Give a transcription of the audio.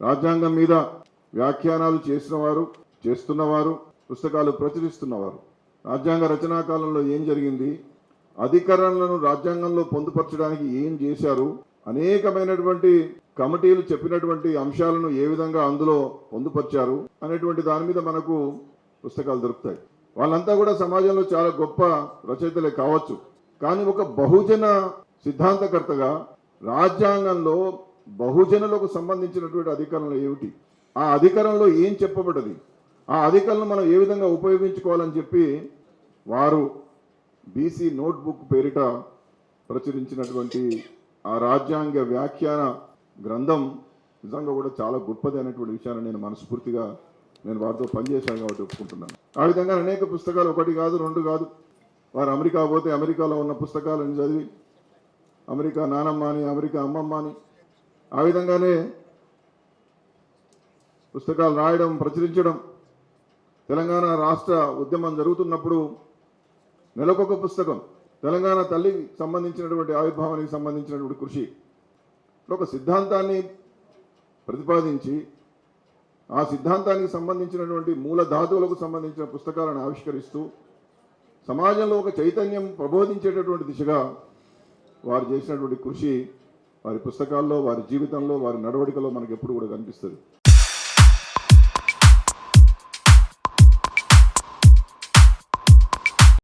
రాజ్యాంగం మీద వ్యాఖ్యానాలు చేస్తున్నవారు పుస్తకాలు ప్రచురిస్తున్నవారు రాజ్యాంగ రచనా కాలంలో ఏం జరిగింది, అధికరణలను రాజ్యాంగంలో పొందుపరచడానికి ఏం చేశారు, అనేకమైనటువంటి కమిటీలు చెప్పినటువంటి అంశాలను ఏ విధంగా అందులో పొందుపరిచారు అనేటువంటి దాని మీద మనకు పుస్తకాలు దొరుకుతాయి. వాళ్ళంతా కూడా సమాజంలో చాలా గొప్ప రచయితలే కావచ్చు, కానీ ఒక బహుజన సిద్ధాంతకర్తగా రాజ్యాంగంలో బహుజనులకు సంబంధించినటువంటి అధికరణలు ఏమిటి, ఆ అధికరణలో ఏం చెప్పబడ్డది, ఆ అధికరణను మనం ఏ విధంగా ఉపయోగించుకోవాలని చెప్పి వారు బీసీ నోట్బుక్ పేరిట ప్రచురించినటువంటి ఆ రాజ్యాంగ వ్యాఖ్యాన గ్రంథం నిజంగా కూడా చాలా గొప్పది అనేటువంటి విషయాన్ని నేను మనస్ఫూర్తిగా వారితో పనిచేశాను కాబట్టి ఒప్పుకుంటున్నాను. ఆ విధంగా అనేక పుస్తకాలు, ఒకటి కాదు రెండు కాదు, వారు అమెరికా పోతే అమెరికాలో ఉన్న పుస్తకాలను చదివి అమెరికా నానమ్మ అని, అమెరికా అమ్మమ్మ అని, ఆ విధంగానే పుస్తకాలు రాయడం, ప్రచురించడం. తెలంగాణ రాష్ట్ర ఉద్యమం జరుగుతున్నప్పుడు నెలకొక పుస్తకం, తెలంగాణ తల్లికి సంబంధించినటువంటి ఆవిర్భావానికి సంబంధించినటువంటి కృషి, ఒక సిద్ధాంతాన్ని ప్రతిపాదించి ఆ సిద్ధాంతానికి సంబంధించినటువంటి మూల ధాతువులకు సంబంధించిన పుస్తకాలను ఆవిష్కరిస్తూ సమాజంలో ఒక చైతన్యం ప్రబోధించేటటువంటి దిశగా వారు చేసినటువంటి కృషి వారి పుస్తకాల్లో, వారి జీవితంలో, వారి నడవడికలో మనకు ఎప్పుడు కూడా కనిపిస్తుంది.